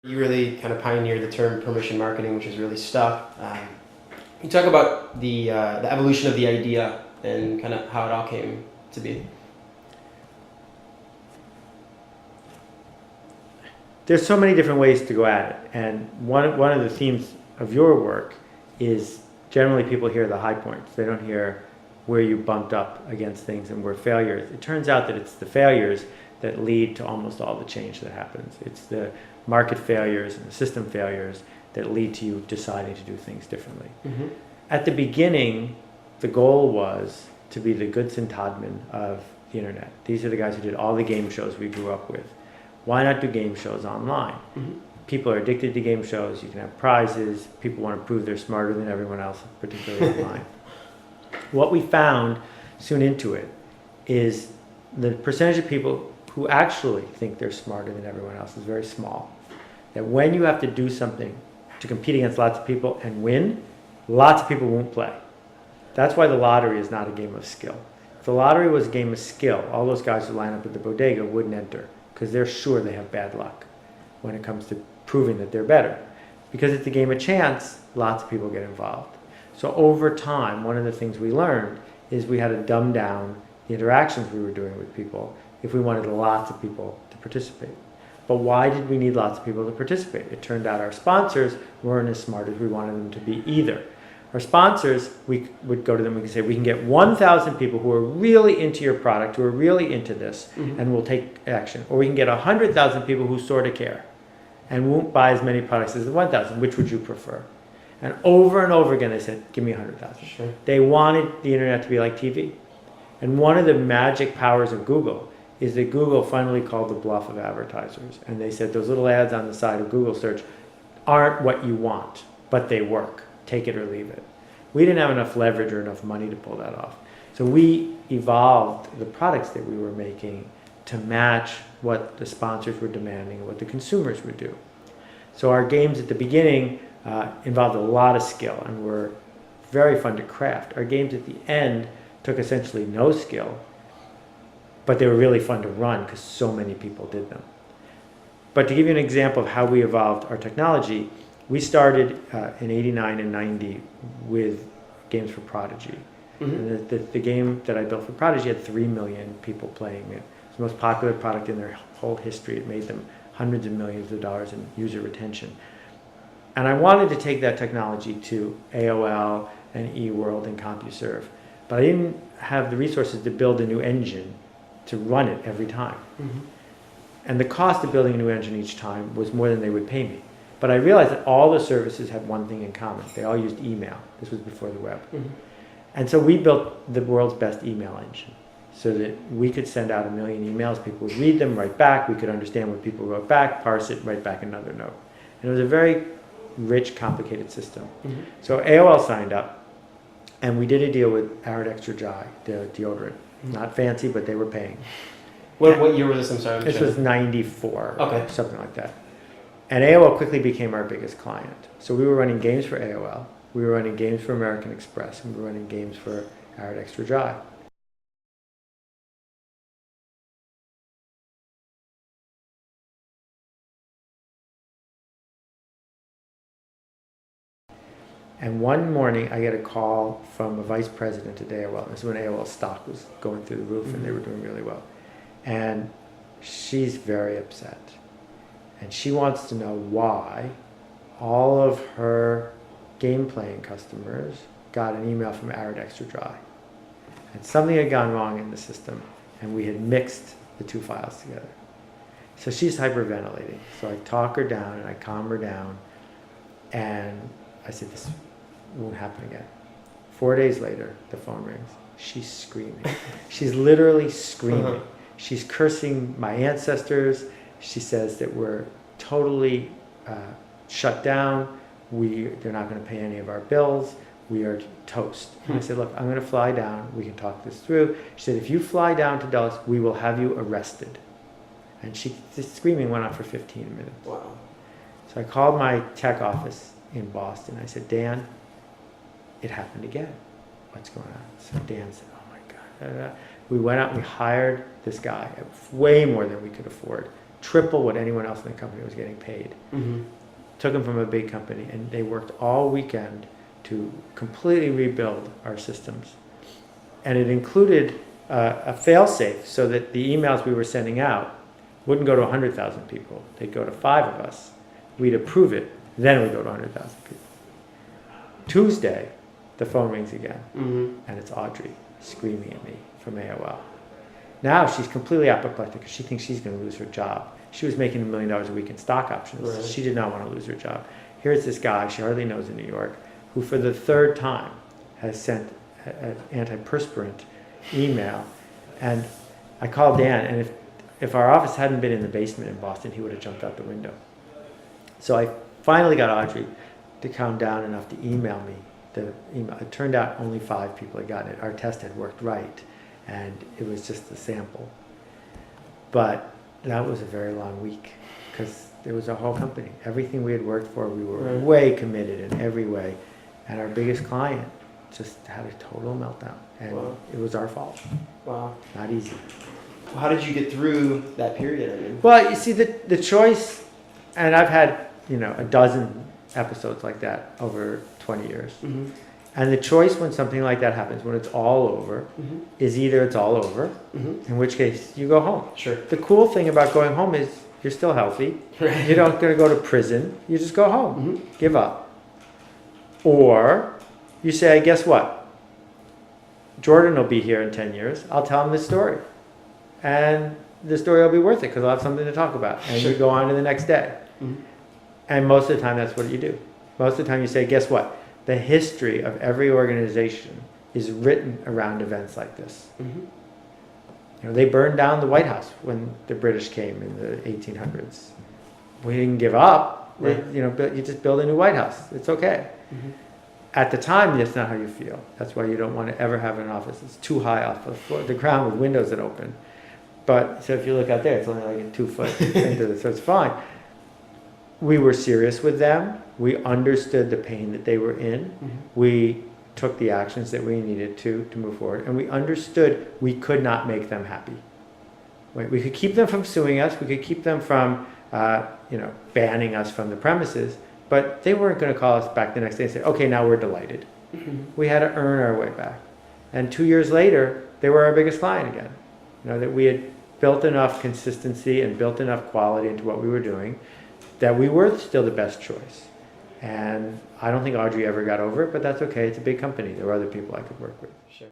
You really kind of pioneered the term permission marketing, which has really stuck. You talk about the evolution of the idea and kind of how it all came to be. There's so many different ways to go at it, and one of the themes of your work is generally people hear the high points. They don't hear where you bumped up against things and where failures. It turns out that it's the failures that lead to almost all the change that happens. It's the market failures and the system failures that lead to you deciding to do things differently. Mm-hmm. At the beginning, the goal was to be the Goodson Todman of the internet. These are the guys who did all the game shows we grew up with. Why not do game shows online? Mm-hmm. People are addicted to game shows. You can have prizes. People want to prove they're smarter than everyone else, particularly online. What we found soon into it is the percentage of people who actually think they're smarter than everyone else is very small. That when you have to do something to compete against lots of people and win, lots of people won't play. That's why the lottery is not a game of skill. If the lottery was a game of skill, all those guys who line up at the bodega wouldn't enter because they're sure they have bad luck when it comes to proving that they're better. Because it's a game of chance, lots of people get involved. So over time, one of the things we learned is we had to dumb down the interactions we were doing with people if we wanted lots of people to participate. But why did we need lots of people to participate? It turned out our sponsors weren't as smart as we wanted them to be either. Our sponsors, we would go to them and we could say, we can get 1,000 people who are really into your product, who are really into this, mm-hmm. and will take action. Or we can get 100,000 people who sort of care and won't buy as many products as the 1,000. Which would you prefer? And over again, they said, give me 100,000. Sure. They wanted the internet to be like TV. And one of the magic powers of Google is that Google finally called the bluff of advertisers. And they said those little ads on the side of Google search aren't what you want, but they work. Take it or leave it. We didn't have enough leverage or enough money to pull that off. So we evolved the products that we were making to match what the sponsors were demanding and what the consumers would do. So our games at the beginning involved a lot of skill and were very fun to craft. Our games at the end took essentially no skill, but they were really fun to run because so many people did them. But to give you an example of how we evolved our technology, we started in 89 and 90 with games for Prodigy. Mm-hmm. And the game that I built for Prodigy had 3 million people playing it. It's the most popular product in their whole history. It made them hundreds of millions of dollars in user retention. And I wanted to take that technology to AOL and eWorld and CompuServe, but I didn't have the resources to build a new engine to run it every time. Mm-hmm. And the cost of building a new engine each time was more than they would pay me. But I realized that all the services had one thing in common. They all used email. This was before the web. Mm-hmm. And so we built the world's best email engine so that we could send out 1 million emails. People would read them, write back. We could understand what people wrote back, parse it, write back another note. And it was a very rich, complicated system. Mm-hmm. So AOL signed up, and we did a deal with Arid Extra Dry, the deodorant. Mm-hmm. Not fancy, but they were paying. What year was this? I'm sorry. This was 94, okay. Something like that. And AOL quickly became our biggest client. So we were running games for AOL, we were running games for American Express, and we were running games for Arid Extra Dry. And one morning, I get a call from a vice president at AOL. This is when AOL stock was going through the roof, mm-hmm. and they were doing really well. And she's very upset. And she wants to know why all of her game-playing customers got an email from Arid Extra Dry. And something had gone wrong in the system, and we had mixed the two files together. So she's hyperventilating. So I talk her down, and I calm her down, and I said, this won't happen again. 4 days later, the phone rings. She's screaming. She's literally screaming. Uh-huh. She's cursing my ancestors. She says that we're totally shut down. They're not going to pay any of our bills. We are toast. And I said, look, I'm going to fly down. We can talk this through. She said, if you fly down to Dulles, we will have you arrested. And this screaming went on for 15 minutes. Wow. So I called my tech office in Boston. I said, Dan, it happened again. What's going on? So Dan said, oh my God. We went out and we hired this guy, way more than we could afford, triple what anyone else in the company was getting paid. Mm-hmm. Took them from a big company, and they worked all weekend to completely rebuild our systems. And it included a fail-safe so that the emails we were sending out wouldn't go to 100,000 people. They'd go to 5 of us. We'd approve it, then it would go to 100,000 people. Tuesday, the phone rings again, and it's Audrey screaming at me from AOL. Now she's completely apoplectic because she thinks she's going to lose her job. She was making $1 million a week in stock options. Right. She did not want to lose her job. Here's this guy she hardly knows in New York who for the 3rd time has sent an antiperspirant email. And I called Dan, and if our office hadn't been in the basement in Boston, he would have jumped out the window. So I finally got Audrey to calm down enough to email me the email. It turned out only 5 people had gotten it. Our test had worked right, and it was just a sample. But that was a very long week because there was a whole company. Everything we had worked for, we were way committed in every way. And our biggest client just had a total meltdown. And it was our fault. Wow. Not easy. How did you get through that period? I mean, Well, you see, the choice, and I've had, a dozen episodes like that over 20 years. mm-hmm. And the choice when something like that happens, when it's all over, Mm-hmm. is either it's all over, Mm-hmm. in which case you go home. Sure. The cool thing about going home is you're still healthy. Right. You're not going to go to prison. You just go home. Mm-hmm. Give up. Or you say, guess what? Jordan will be here in 10 years. I'll tell him this story. And the story will be worth it because I'll have something to talk about. And Sure. you go on to the next day. Mm-hmm. And most of the time, that's what you do. Most of the time, you say, guess what? The history of every organization is written around events like this. Mm-hmm. They burned down the White House when the British came in the 1800s. We didn't give up. Right. You just build a new White House. It's okay. Mm-hmm. At the time, that's not how you feel. That's why you don't want to ever have an office that's too high off the ground with windows that open. But so if you look out there, it's only like a 2 foot into the, so it's fine. We were serious with them. We understood the pain that they were in. Mm-hmm. We took the actions that we needed to move forward, and we understood we could not make them happy. Right? We could keep them from suing us. We could keep them from, banning us from the premises. But they weren't going to call us back the next day and say, okay, now we're delighted. Mm-hmm. We had to earn our way back. And 2 years later, they were our biggest client again. That we had built enough consistency and built enough quality into what we were doing that we were still the best choice. And I don't think Audrey ever got over it, but that's okay. It's a big company. There were other people I could work with. Sure.